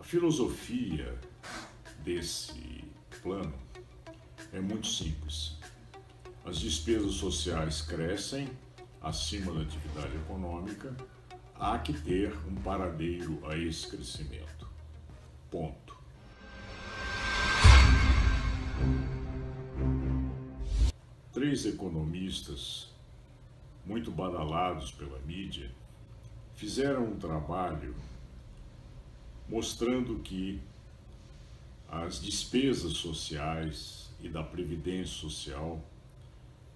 filosofia desse plano é muito simples. As despesas sociais crescem acima da atividade econômica, há que ter um paradeiro a esse crescimento. Ponto. Três economistas, muito badalados pela mídia, fizeram um trabalho mostrando que as despesas sociais e da previdência social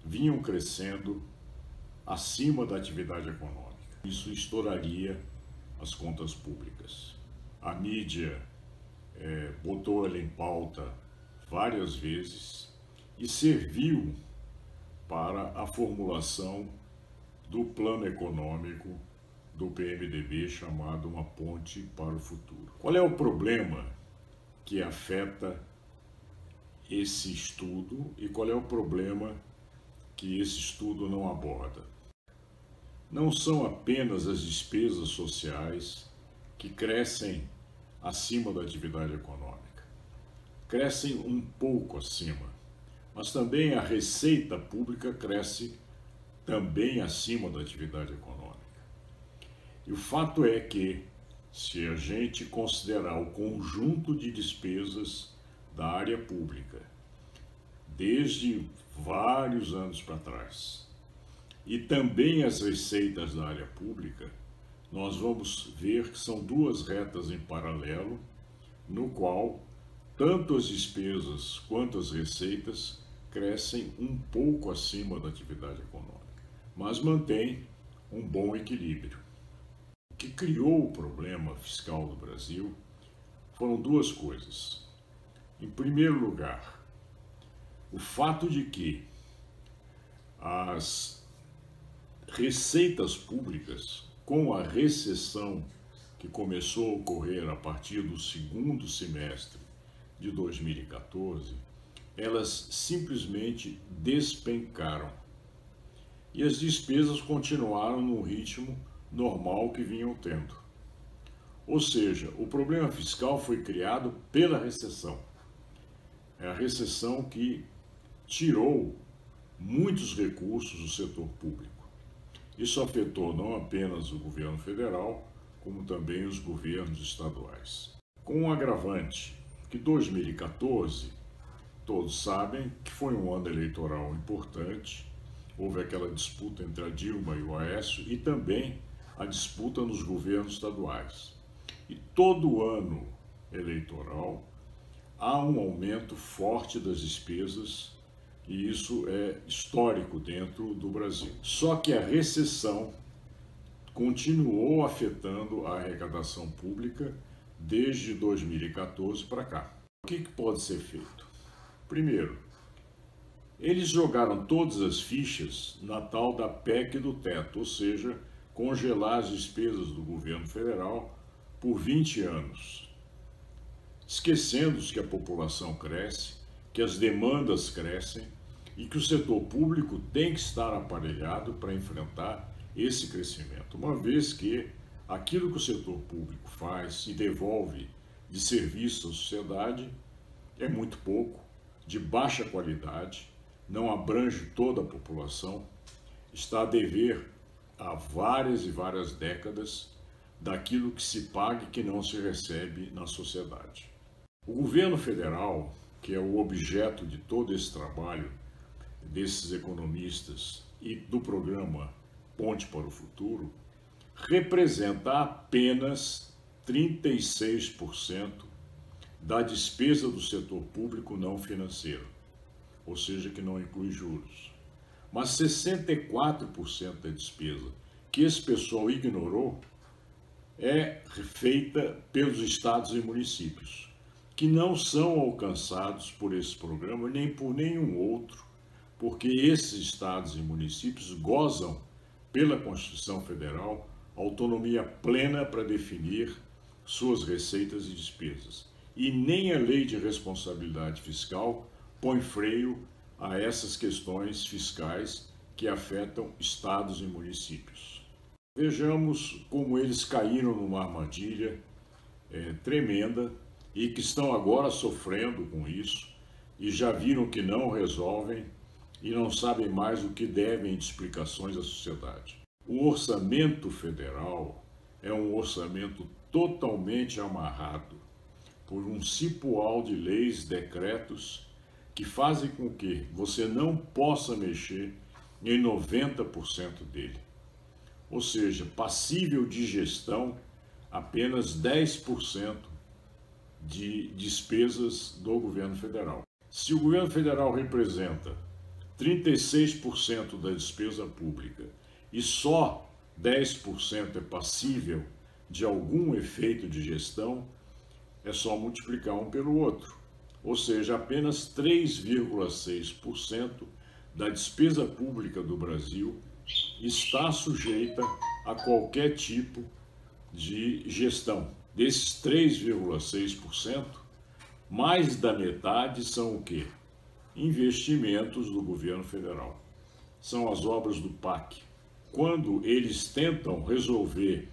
vinham crescendo acima da atividade econômica. Isso estouraria as contas públicas. A mídia botou ela em pauta várias vezes e serviu para a formulação do plano econômico do PMDB chamado Uma Ponte para o Futuro. Qual é o problema que afeta esse estudo e qual é o problema que esse estudo não aborda? Não são apenas as despesas sociais que crescem acima da atividade econômica. Crescem um pouco acima, mas também a receita pública cresce também acima da atividade econômica. E o fato é que, se a gente considerar o conjunto de despesas da área pública, desde vários anos para trás, e também as receitas da área pública, nós vamos ver que são duas retas em paralelo, no qual tanto as despesas quanto as receitas crescem um pouco acima da atividade econômica, mas mantém um bom equilíbrio. O que criou o problema fiscal do Brasil foram duas coisas. Em primeiro lugar, o fato de que as receitas públicas, com a recessão que começou a ocorrer a partir do segundo semestre de 2014, elas simplesmente despencaram. E as despesas continuaram no ritmo normal que vinham tendo. Ou seja, o problema fiscal foi criado pela recessão. É a recessão que tirou muitos recursos do setor público. Isso afetou não apenas o governo federal, como também os governos estaduais. Com um agravante que 2014, todos sabem que foi um ano eleitoral importante, houve aquela disputa entre a Dilma e o Aécio e também a disputa nos governos estaduais. E todo ano eleitoral há um aumento forte das despesas e isso é histórico dentro do Brasil. Só que a recessão continuou afetando a arrecadação pública desde 2014 para cá. O que pode ser feito? Primeiro, eles jogaram todas as fichas na tal da PEC do teto, ou seja, congelar as despesas do governo federal por 20 anos, esquecendo-se que a população cresce, que as demandas crescem e que o setor público tem que estar aparelhado para enfrentar esse crescimento, uma vez que aquilo que o setor público faz e devolve de serviço à sociedade é muito pouco, de baixa qualidade, não abrange toda a população, está a dever há várias e várias décadas daquilo que se paga e que não se recebe na sociedade. O governo federal, que é o objeto de todo esse trabalho desses economistas e do programa Ponte para o Futuro, representa apenas 36% da despesa do setor público não financeiro, ou seja, que não inclui juros. Mas 64% da despesa que esse pessoal ignorou é feita pelos estados e municípios, que não são alcançados por esse programa nem por nenhum outro, porque esses estados e municípios gozam, pela Constituição Federal, autonomia plena para definir suas receitas e despesas. E nem a Lei de Responsabilidade Fiscal põe freio a essas questões fiscais que afetam estados e municípios. Vejamos como eles caíram numa armadilha tremenda e que estão agora sofrendo com isso e já viram que não resolvem e não sabem mais o que devem de explicações à sociedade. O orçamento federal é um orçamento totalmente amarrado por um cipoal de leis, decretos, que fazem com que você não possa mexer em 90% dele. Ou seja, passível de gestão, apenas 10% de despesas do governo federal. Se o governo federal representa 36% da despesa pública e só 10% é passível de algum efeito de gestão, é só multiplicar um pelo outro. Ou seja, apenas 3,6% da despesa pública do Brasil está sujeita a qualquer tipo de gestão. Desses 3,6%, mais da metade são o quê? Investimentos do governo federal. São as obras do PAC. Quando eles tentam resolver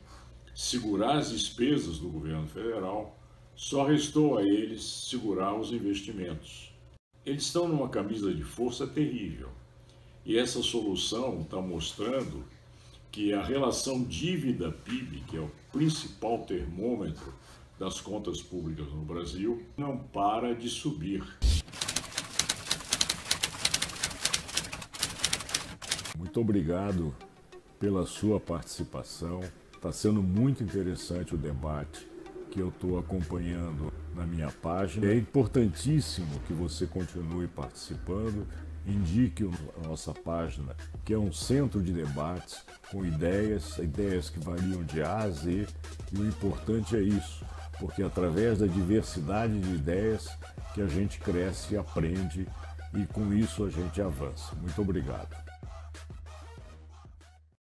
segurar as despesas do governo federal, só restou a eles segurar os investimentos. Eles estão numa camisa de força terrível. E essa solução está mostrando que a relação dívida-PIB, que é o principal termômetro das contas públicas no Brasil, não para de subir. Muito obrigado pela sua participação. Está sendo muito interessante o debate que eu estou acompanhando na minha página. É importantíssimo que você continue participando, indique a nossa página, que é um centro de debates com ideias que variam de A a Z, e o importante é isso, porque através da diversidade de ideias que a gente cresce e aprende, e com isso a gente avança. Muito obrigado.